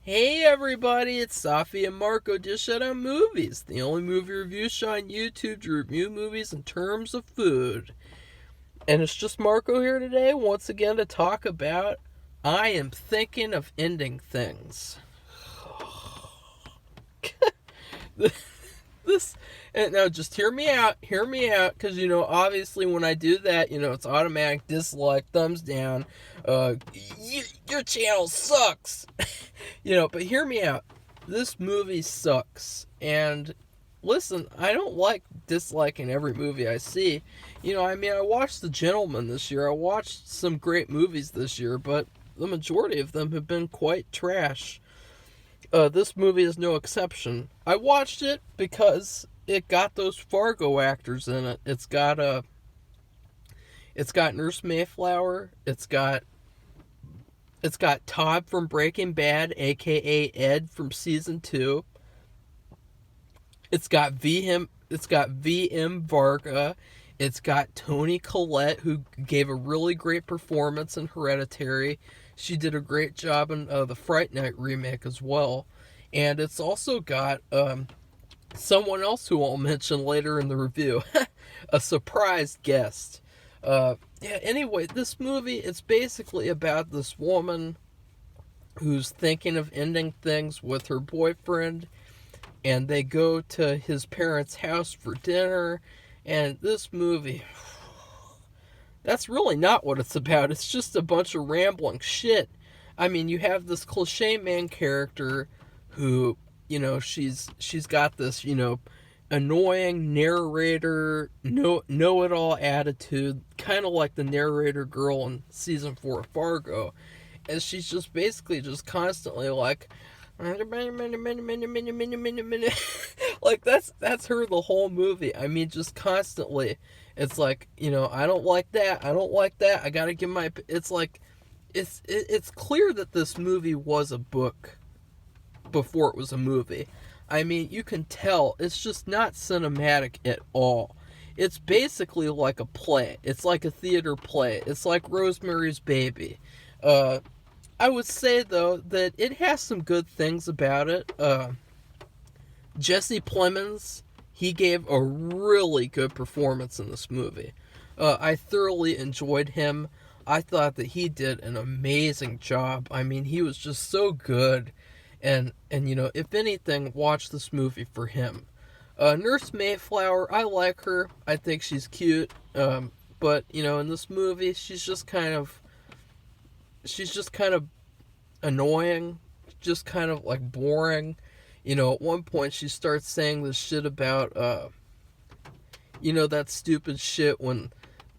Hey everybody, it's Safi and Marco Dish Out on Movies, the only movie review show on YouTube to review movies in terms of food. And it's just Marco here today, once again, to talk about I Am Thinking of Ending Things. this and now just hear me out, because obviously when I do that, it's automatic dislike, thumbs down, your channel sucks. But hear me out. This movie sucks. And listen, I don't like disliking every movie I see. I watched The Gentleman this year. I watched some great movies this year, but the majority of them have been quite trash. This movie is no exception. I watched it because it got those Fargo actors in it. It's got Nurse Mayflower. It's got Todd from Breaking Bad, aka Ed from season 2. It's got VM Varga. It's got Toni Collette, who gave a really great performance in Hereditary. She did a great job in the Fright Night remake as well. And it's also got someone else who I'll mention later in the review. A surprise guest. Anyway, this movie, it's basically about this woman who's thinking of ending things with her boyfriend, and they go to his parents' house for dinner. And this movie, that's really not what it's about. It's just a bunch of rambling shit. I mean, you have this cliche main character who, she's got this, annoying narrator, know-it-all attitude, kind of like the narrator girl in season 4 of Fargo. And she's just basically just constantly like, like that's her the whole movie. I mean, just constantly. It's like, I don't like that. I gotta give my. It's like, it's clear that this movie was a book before it was a movie. I mean, you can tell it's just not cinematic at all. It's basically like a play. It's like a theater play. It's like Rosemary's Baby. I would say, though, that it has some good things about it. Jesse Plemons, he gave a really good performance in this movie. I thoroughly enjoyed him. I thought that he did an amazing job. I mean, he was just so good. And if anything, watch this movie for him. Nurse Mayflower, I like her. I think she's cute. But, in this movie, she's just kind of annoying, just kind of like boring. At one point she starts saying this shit about, that stupid shit when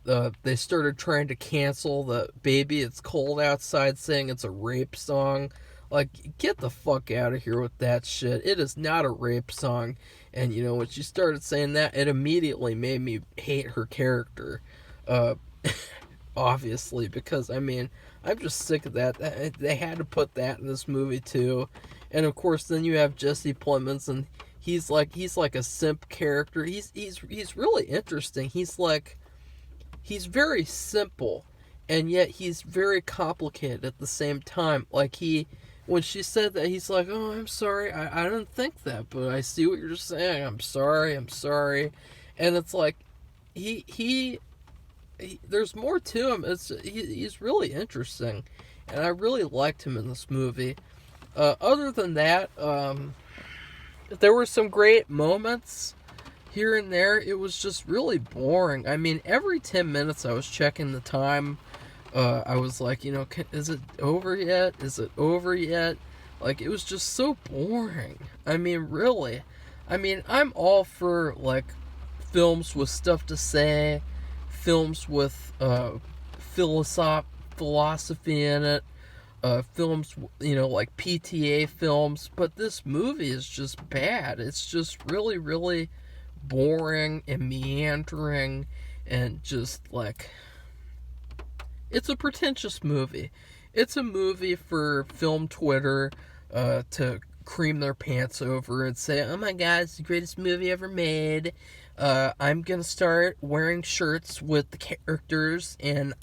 they started trying to cancel the Baby It's Cold Outside, saying it's a rape song. Like, get the fuck out of here with that shit. It is not a rape song. And, when she started saying that, it immediately made me hate her character. Obviously, because, I mean, I'm just sick of that. They had to put that in this movie, too. And, of course, then you have Jesse Plemons, and he's like a simp character. He's really interesting. He's very simple, and yet he's very complicated at the same time. Like, when she said that, he's like, oh, I'm sorry, I didn't think that, but I see what you're saying. I'm sorry. And it's like, he there's more to him. He's really interesting, and I really liked him in this movie. Other than that, there were some great moments here and there. It was just really boring. I mean, every 10 minutes I was checking the time. I was like, is it over yet? Like, it was just so boring. I mean, really. I mean, I'm all for, like, films with stuff to say, films with philosophy in it, films, like PTA films, but this movie is just bad. It's just really, really boring and meandering, and just, like, it's a pretentious movie. It's a movie for film Twitter to cream their pants over and say, oh my god, it's the greatest movie ever made. I'm gonna start wearing shirts with the characters, and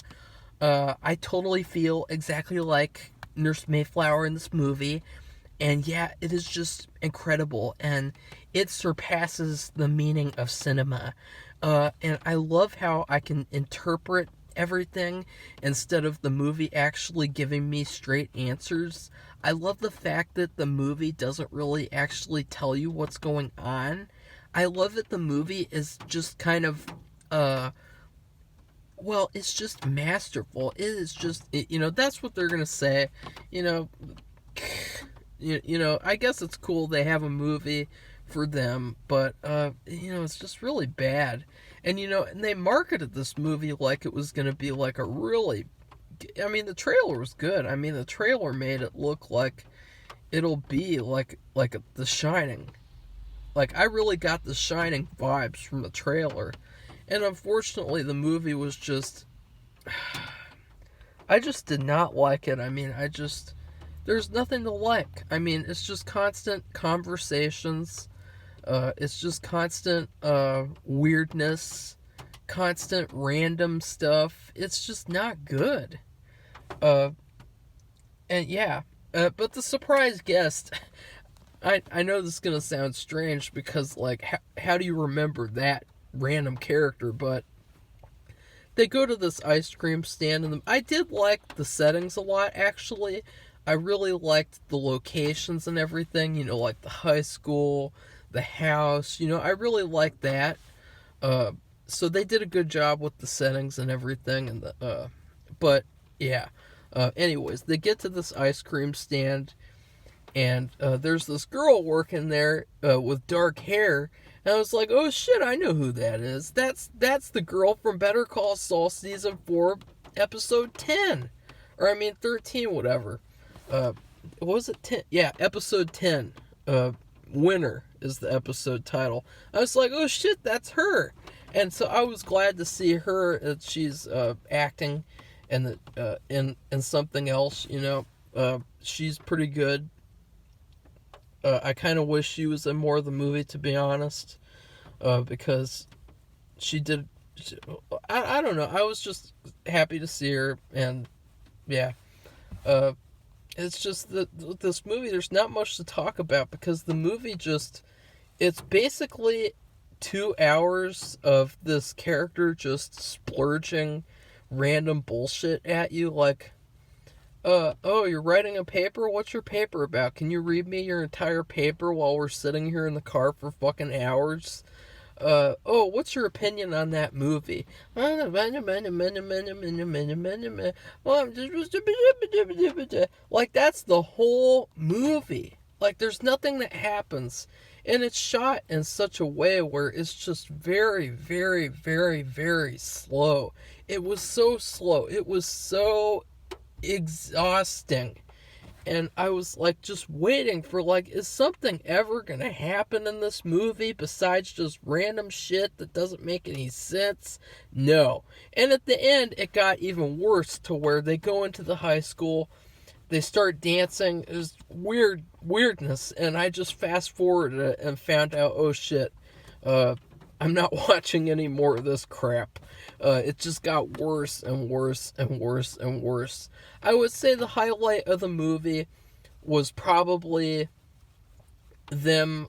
I totally feel exactly like Nurse Mayflower in this movie. And yeah, it is just incredible, and it surpasses the meaning of cinema. And I love how I can interpret everything instead of the movie actually giving me straight answers. I love the fact that the movie doesn't really actually tell you what's going on. I love that the movie is just kind of, well, it's just masterful. It is just, that's what they're gonna say. You know, I guess it's cool they have a movie for them, but it's just really bad. And they marketed this movie like it was going to be like a really, I mean, the trailer was good. I mean, the trailer made it look like it'll be like The Shining. Like, I really got The Shining vibes from the trailer. And unfortunately, the movie was just, I just did not like it. I mean, there's nothing to like. I mean, it's just constant conversations. It's just constant weirdness, constant random stuff. It's just not good. Uh, and yeah, but the surprise guest, I know this is gonna sound strange because like how do you remember that random character? But they go to this ice cream stand, and I did like the settings a lot actually. I really liked the locations and everything, like the high school, the house, I really liked that. So they did a good job with the settings and everything, and but yeah. Anyways, they get to this ice cream stand, and there's this girl working there with dark hair, and I was like, oh shit, I know who that is. That's the girl from Better Call Saul season 4, episode 10, or I mean 13, whatever. What was it? 10? Yeah, episode 10. Winner is the episode title. I was like, oh shit, that's her. And so I was glad to see her that she's acting and in something else. She's pretty good. I kind of wish she was in more of the movie, to be honest, because she did. I don't know. I was just happy to see her, and yeah. It's just that with this movie, there's not much to talk about because the movie it's basically 2 hours of this character just splurging random bullshit at you. Like, oh, you're writing a paper? What's your paper about? Can you read me your entire paper while we're sitting here in the car for fucking hours? Oh, what's your opinion on that movie? Like, that's the whole movie. Like, there's nothing that happens. And it's shot in such a way where it's just very, very, very, very slow. It was so slow. It was so exhausting. And I was like just waiting for like, is something ever gonna happen in this movie besides just random shit that doesn't make any sense? No. And at the end, it got even worse to where they go into the high school, they start dancing. It was weirdness, and I just fast forwarded it and found out, oh shit, I'm not watching any more of this crap. It just got worse and worse and worse and worse. I would say the highlight of the movie was probably them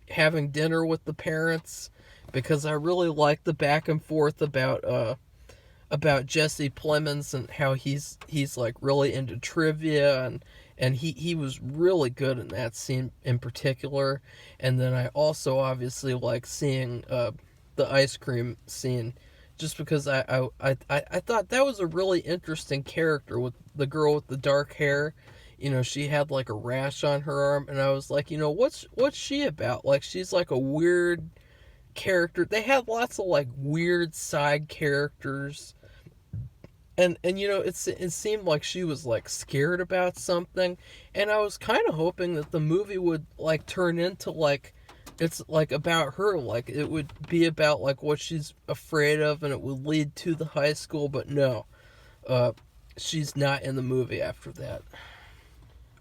having dinner with the parents, because I really liked the back and forth about Jesse Plemons and how he's like really into trivia, and he was really good in that scene in particular. And then I also obviously like seeing the ice cream scene, just because I thought that was a really interesting character with the girl with the dark hair. She had like a rash on her arm, and I was like, what's she about? Like, she's like a weird character. They had lots of like weird side characters. And it seemed like she was like scared about something, and I was kind of hoping that the movie would like turn into like, it's like about her, like it would be about like what she's afraid of, and it would lead to the high school. But no, she's not in the movie after that,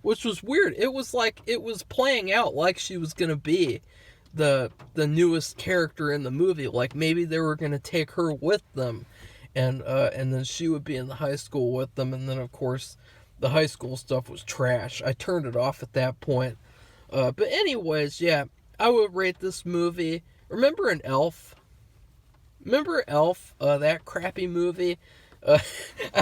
which was weird. It was like it was playing out like she was gonna be the newest character in the movie. Like maybe they were gonna take her with them, and then she would be in the high school with them, and then of course the high school stuff was trash. I turned it off at that point. But anyways, yeah, I would rate this movie. Remember an Elf? Remember Elf? That crappy movie. Uh,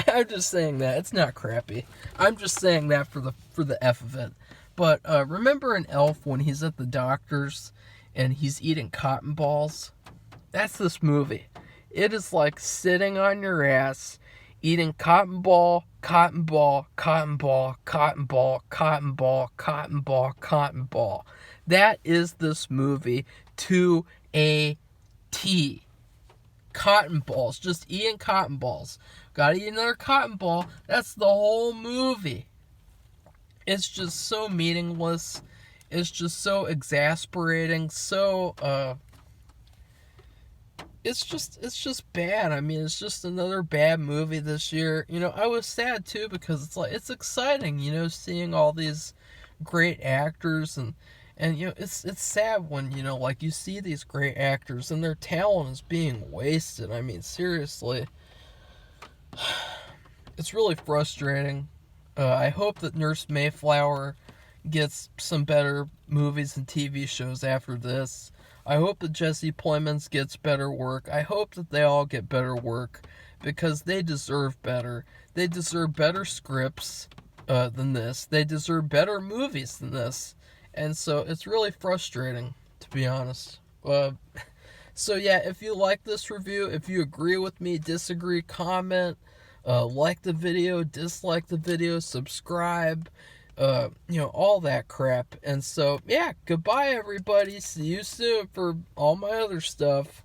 I'm just saying that it's not crappy. I'm just saying that for the F of it. But remember an Elf when he's at the doctor's and he's eating cotton balls? That's this movie. It is like sitting on your ass, eating cotton ball, cotton ball, cotton ball, cotton ball, cotton ball, cotton ball, cotton ball. That is this movie to a T. Cotton balls, just eating cotton balls. Gotta eat another cotton ball. That's the whole movie. It's just so meaningless. It's just so exasperating. It's just bad. I mean, it's just another bad movie this year. You know, I was sad too because it's exciting, you know, seeing all these great actors and you know, it's sad when, you know, like you see these great actors and their talent is being wasted. I mean, seriously. It's really frustrating. I hope that Nurse Mayflower gets some better movies and TV shows after this. I hope that Jesse Plemons gets better work. I hope that they all get better work because they deserve better. They deserve better scripts than this. They deserve better movies than this. And so it's really frustrating, to be honest. So yeah, if you like this review, if you agree with me, disagree, comment, like the video, dislike the video, subscribe, you know, all that crap. And so, yeah, goodbye everybody. See you soon for all my other stuff.